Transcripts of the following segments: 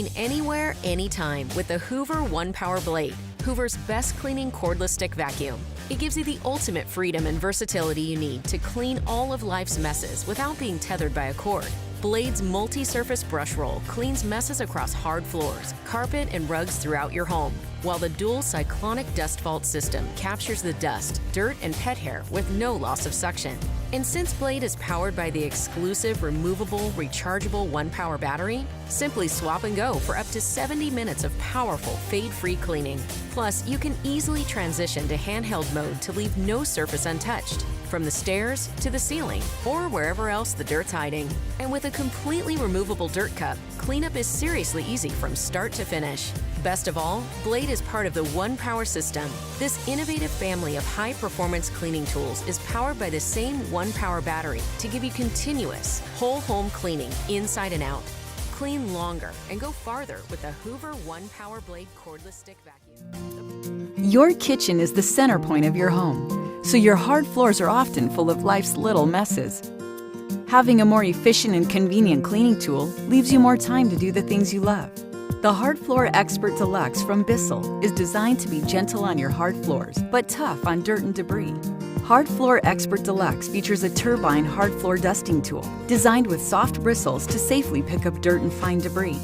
Clean anywhere, anytime with the Hoover ONEPWR blade, Hoover's best cleaning cordless stick vacuum. It gives you the ultimate freedom and versatility you need to clean all of life's messes without being tethered by a cord. Blade's multi-surface brush roll cleans messes across hard floors, carpet, and rugs throughout your home, while the dual cyclonic dust vault system captures the dust, dirt, and pet hair with no loss of suction. And since Blade is powered by the exclusive removable, rechargeable ONEPWR battery, simply swap and go for up to 70 minutes of powerful, fade-free cleaning. Plus, you can easily transition to handheld mode to leave no surface untouched, from the stairs to the ceiling or wherever else the dirt's hiding. And with a completely removable dirt cup, cleanup is seriously easy from start to finish. Best of all, Blade is part of the ONEPWR system. This innovative family of high-performance cleaning tools is powered by the same ONEPWR battery to give you continuous, whole-home cleaning inside and out. Clean longer and go farther with the Hoover ONEPWR Blade cordless stick vacuum. Your kitchen is the center point of your home, so your hard floors are often full of life's little messes. Having a more efficient and convenient cleaning tool leaves you more time to do the things you love. The Hard Floor Expert Deluxe from Bissell is designed to be gentle on your hard floors, but tough on dirt and debris. Hard Floor Expert Deluxe features a turbine hard floor dusting tool designed with soft bristles to safely pick up dirt and fine debris.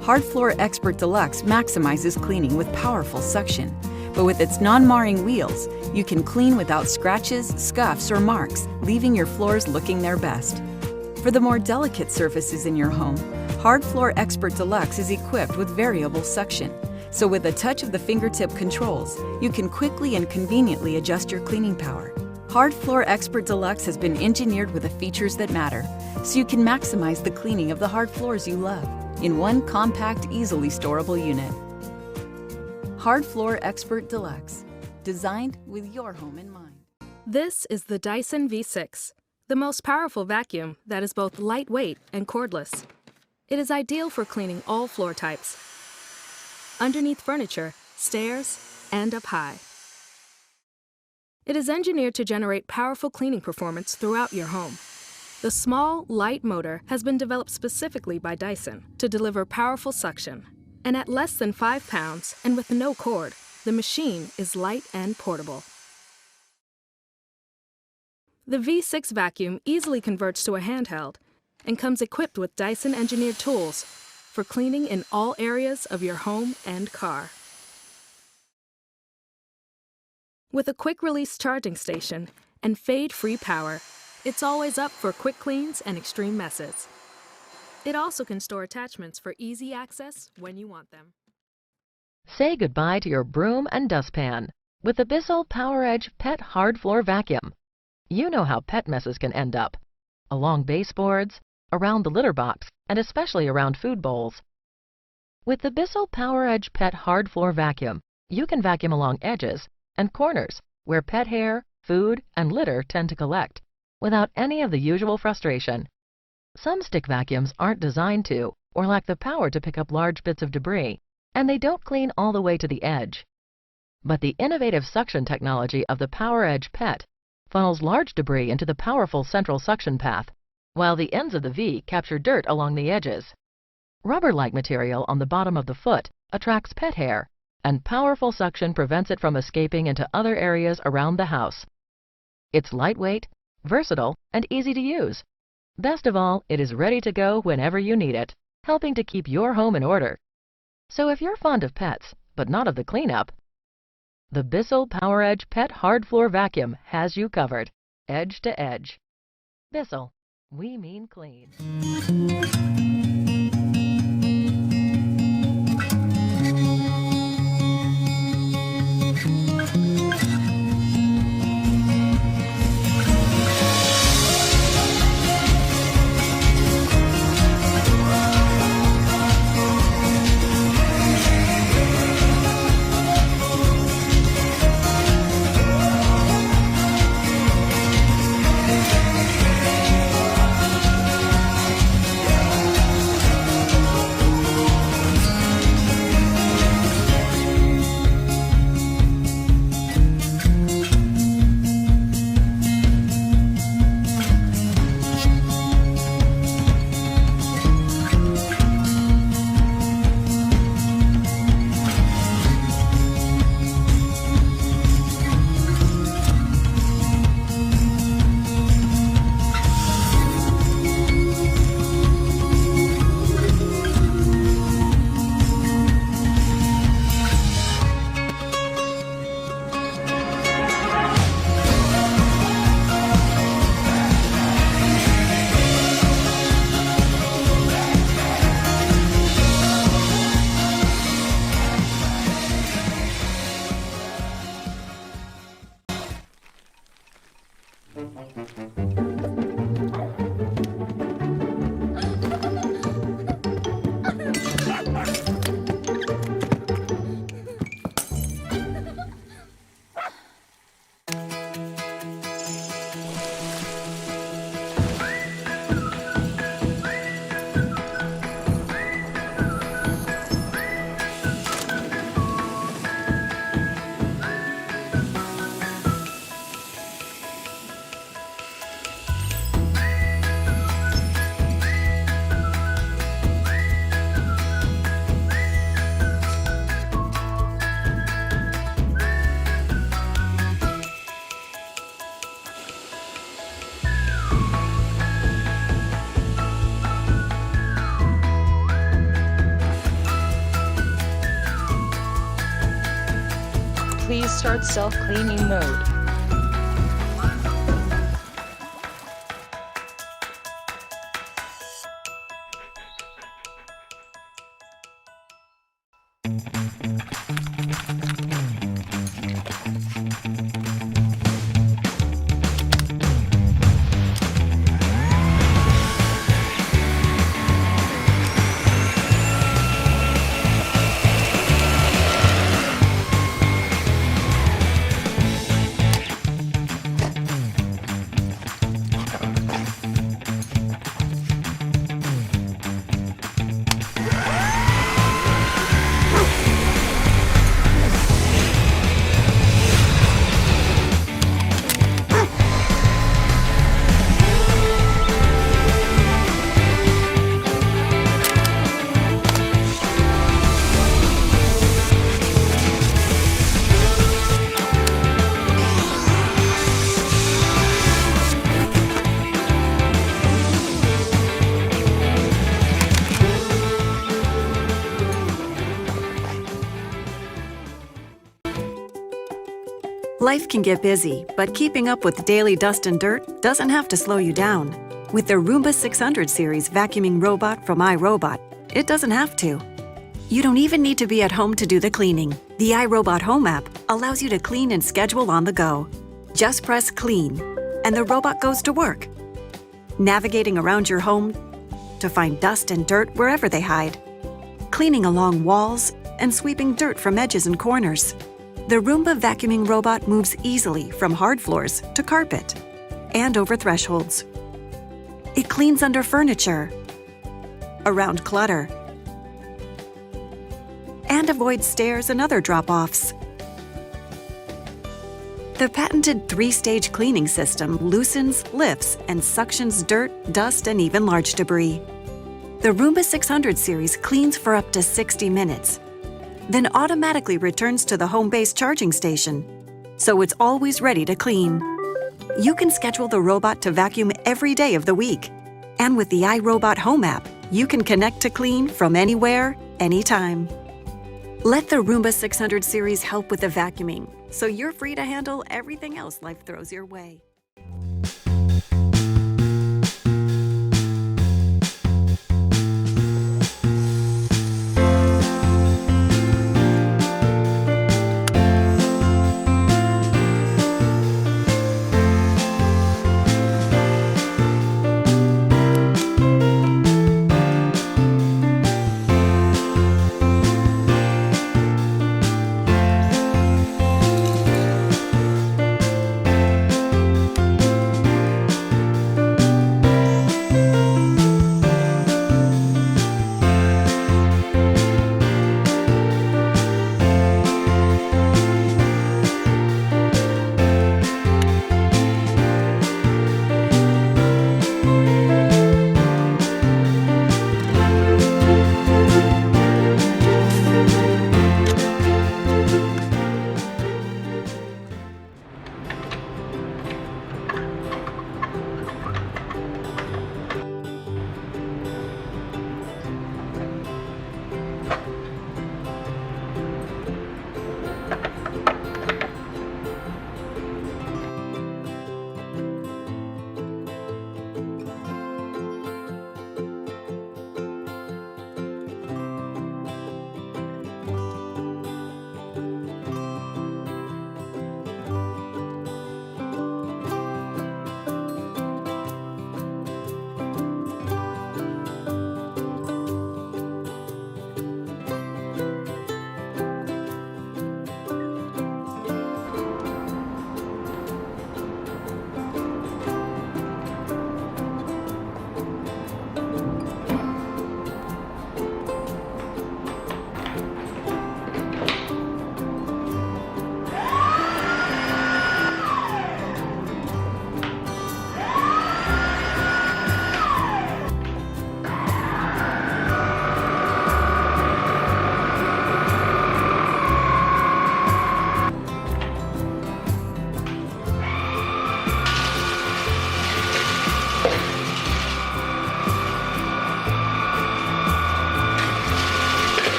Hard Floor Expert Deluxe maximizes cleaning with powerful suction, but with its non-marring wheels, you can clean without scratches, scuffs, or marks, leaving your floors looking their best. For the more delicate surfaces in your home, Hard Floor Expert Deluxe is equipped with variable suction, so with a touch of the fingertip controls, you can quickly and conveniently adjust your cleaning power. Hard Floor Expert Deluxe has been engineered with the features that matter, so you can maximize the cleaning of the hard floors you love in one compact, easily storable unit. Hard Floor Expert Deluxe, designed with your home in mind. This is the Dyson V6, the most powerful vacuum that is both lightweight and cordless. It is ideal for cleaning all floor types, underneath furniture, stairs, and up high. It is engineered to generate powerful cleaning performance throughout your home. The small, light motor has been developed specifically by Dyson to deliver powerful suction. And at less than 5 pounds and with no cord, the machine is light and portable. The V6 vacuum easily converts to a handheld and comes equipped with Dyson engineered tools for cleaning in all areas of your home and car. With a quick-release charging station and fade-free power, it's always up for quick cleans and extreme messes. It also can store attachments for easy access when you want them. Say goodbye to your broom and dustpan with the Bissell PowerEdge Pet Hard Floor Vacuum. You know how pet messes can end up: along baseboards, around the litter box, and especially around food bowls. With the Bissell PowerEdge Pet Hard Floor Vacuum, you can vacuum along edges and corners where pet hair, food, and litter tend to collect, without any of the usual frustration. Some stick vacuums aren't designed to, or lack the power to pick up large bits of debris, and they don't clean all the way to the edge. But the innovative suction technology of the PowerEdge Pet funnels large debris into the powerful central suction path, while the ends of the V capture dirt along the edges. Rubber-like material on the bottom of the foot attracts pet hair, and powerful suction prevents it from escaping into other areas around the house. It's lightweight, versatile, and easy to use. Best of all, it is ready to go whenever you need it, helping to keep your home in order. So if you're fond of pets, but not of the cleanup, the Bissell PowerEdge Pet Hard Floor Vacuum has you covered, edge to edge. Bissell, we mean clean. Please start self-cleaning mode. Life can get busy, but keeping up with daily dust and dirt doesn't have to slow you down. With the Roomba 600 series vacuuming robot from iRobot, it doesn't have to. You don't even need to be at home to do the cleaning. The iRobot Home app allows you to clean and schedule on the go. Just press Clean, and the robot goes to work, navigating around your home to find dust and dirt wherever they hide, cleaning along walls and sweeping dirt from edges and corners. The Roomba vacuuming robot moves easily from hard floors to carpet and over thresholds. It cleans under furniture, around clutter, and avoids stairs and other drop-offs. The patented 3-stage cleaning system loosens, lifts, and suctions dirt, dust, and even large debris. The Roomba 600 series cleans for up to 60 minutes, then automatically returns to the home-based charging station, so it's always ready to clean. You can schedule the robot to vacuum every day of the week. And with the iRobot Home app, you can connect to clean from anywhere, anytime. Let the Roomba 600 series help with the vacuuming, so you're free to handle everything else life throws your way.